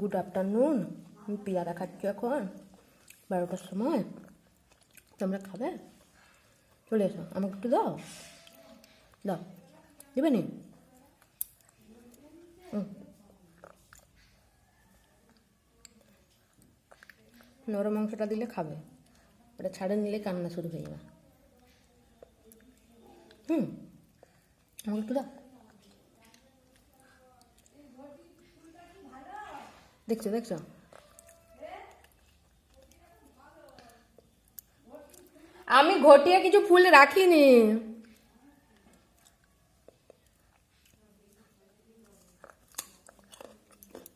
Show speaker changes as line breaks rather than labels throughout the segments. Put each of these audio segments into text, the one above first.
Good afternoon. আমি পেয়ারা খাচ্ছি এখন 12টার সময়। তোমরা খাবে? চলে এসো, আমাকে একটু দাও, দাও, দেবে নি? নরম মাংসটা দিলে খাবে, ওটা ছাড়ে নিলে কান্না শুরু হয়ে যাবে। আমাকে একটু দাও। দেখছো দেখছো, আমি ঘটিয়ে কিছু ফুল রাখিনি।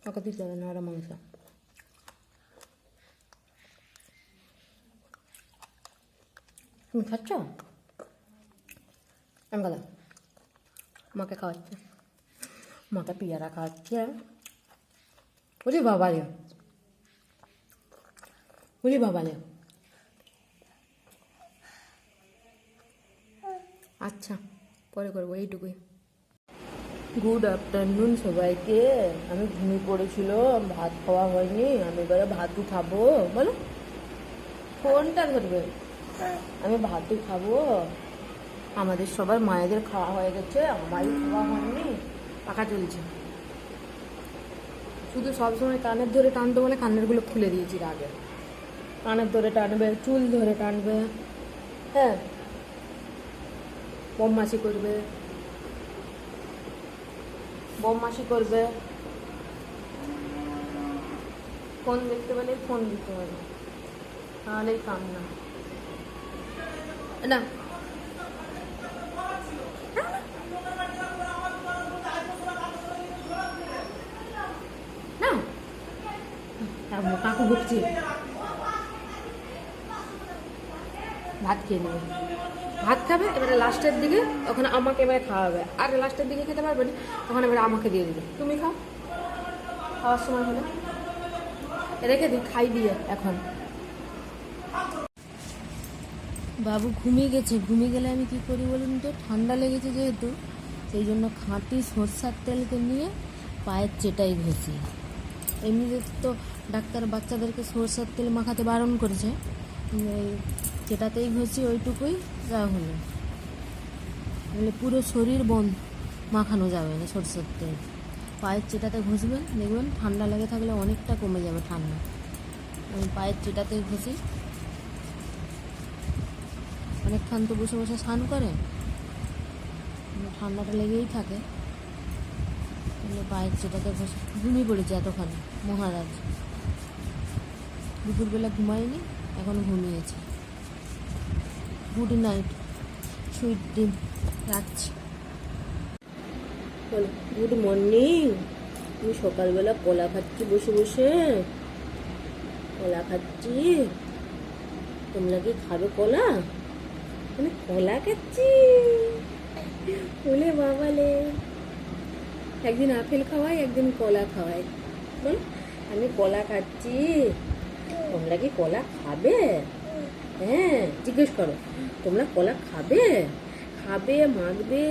ওকে দিতে হবে নরম মাংস। তুমি খাচ্ছ? আমি কথা মাকে খাওয়াচ্ছে, মাকে পেয়ারা খাওয়াচ্ছে। বুঝি বাবালে, বুঝি বাবালে। আচ্ছা, পরে করবো, এইটুকুই। গুড আফটারনুন সবাইকে। আমি ঘুমিয়ে পড়েছিল, ভাত খাওয়া হয়নি। আমি এবারে ভাতই খাবো। বলো, ফোনটা ধরবে। আমি ভাতই খাবো। আমাদের সবার মায়েদের খাওয়া হয়ে গেছে, আমারই খাওয়া হয়নি। পাকা চলছে। শুধু সবসময় কানের ধরে টানতে বলে কানেরগুলো খুলে দিয়েছি আগে। কানের ধরে টানবে, চুল ধরে টানবে, হ্যাঁ, বদমাশি করবে, বদমাশি করবে। ফোন দেখতে পেলে ফোন দিতে হবে, তাহলেই কাম না। না না, কাকু বকছি। ভাত খেয়ে নেবে, ভাত খাবে। এবারে লাস্টের দিকে ওখানে আমাকে এবারে খাওয়াবে। আর লাস্টের দিকে খেতে পারবে না, ওখানে এবারে আমাকে দিয়ে দেবে। তুমি খাও, খাওয়ার সময় হলে রেখে দিই, খাই দিয়ে। এখন বাবু ঘুমিয়ে গেছে। ঘুমিয়ে গেলে আমি কি করি বলুন তো, ঠান্ডা লেগেছে যেহেতু, সেই জন্য খাঁটি সরষার তেলকে নিয়ে পায়ের চেটাই ঘষি। এমনিতে তো ডাক্তার বাচ্চাদেরকে সরষার তেল মাখাতে বারণ করেছে, যেটাতেই ঘষি ওইটুকুই যা হলো। মানে পুরো শরীর বন্ধ, মাখানো যাবে না সরষের তেল। পায়ের চেটাতে ঘষবেন, দেখবেন ঠান্ডা লেগে থাকলে অনেকটা কমে যাবে ঠান্ডা। আমি পায়ের চেটাতে ঘষি। অনেকক্ষণ তো বসে বসে স্নান করে, ঠান্ডাটা লেগেই থাকে। পায়ের চেটাতে ঘষে। ঘুমিয়ে পড়েছে এতক্ষণ মহারাজ। দুপুরবেলা ঘুমায়নি, এখন ঘুমিয়েছে। Good night, sweet dream. রাখছি। বলো গুড মর্নিং। আমি সকালবেলা কলা খাচ্ছি বসে বসে, কলা খাচ্ছি। তোমরা কি খাবে কলা? আমি কলা খাচ্ছি। বলে বাবালে, একদিন আপেল খাওয়াই, একদিন কলা খাওয়াই। বল, আমি কলা খাচ্ছি। তোমরা কি কলা খাবে? হ্যাঁ, জিজ্ঞেস করো, তোমরা কলা খাবে? খাবে, মাখবে।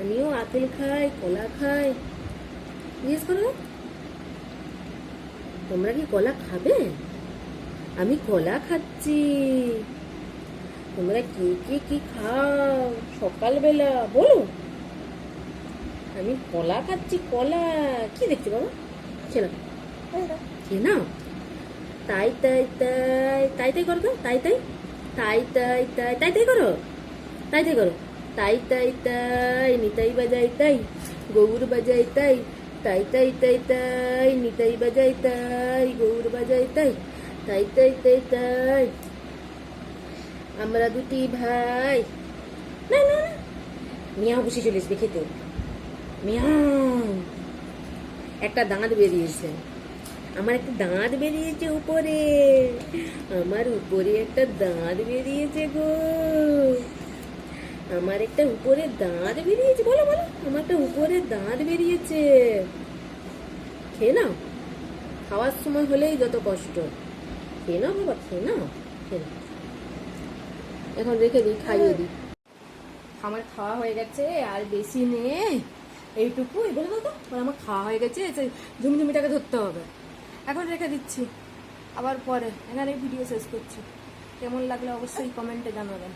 আমিও আপেল খাই, কলা খাই। জিজ্ঞেস করো, তোমরা কি কলা খাবে? আমি কলা খাচ্ছি। তোমরা কে কে কি খাও সকালবেলা বলো? আমি কলা খাচ্ছি, কলা। কি দেখছো বাবা? খেলাম, খেয়ে নাও। তাই তাই তাই তাই তাই করো তো, তাই তাই তাই তাই তাই তাই তাই করো, তাই তাই করো। তাই তাই তাই নিতাই বাজাই তাই, গৌর বাজাই তাই। তাই তাই তাই তাই নিতাই বাজাই তাই, গৌর বাজাই তাই। তাই তাই তাই তাই আমরা দুটি ভাই। না না না, মিয়াও বসে চলে আসবে খেতে। মিয়াও। একটা দাঁত বেরিয়েছে, আমার একটা দাঁত বেরিয়েছে উপরে। আমার উপরে একটা দাঁত বেরিয়েছে গো। আমার একটা উপরে দাঁত বেরিয়েছে। বলো বলো, আমার একটা উপরে দাঁত বেরিয়েছে। খেয়ে নাও, খাওয়ার সময় হলেই যত কষ্ট। খেয়ে নাও বাবা, খেয়ে নাও, খেয়ে নাও। এখন রেখে দিই, খাইয়ে দিই। আমার খাওয়া হয়ে গেছে, আর বেশি নেই। এইটুকুই বলে দাও তো, আমার খাওয়া হয়ে গেছে, ঝুমঝুমিটাকে ধরতে হবে। এখন রেখে দিচ্ছি, আবার পরে এখানে ভিডিও শেষ করছি। কেমন লাগলো অবশ্যই কমেন্টে জানাবেন।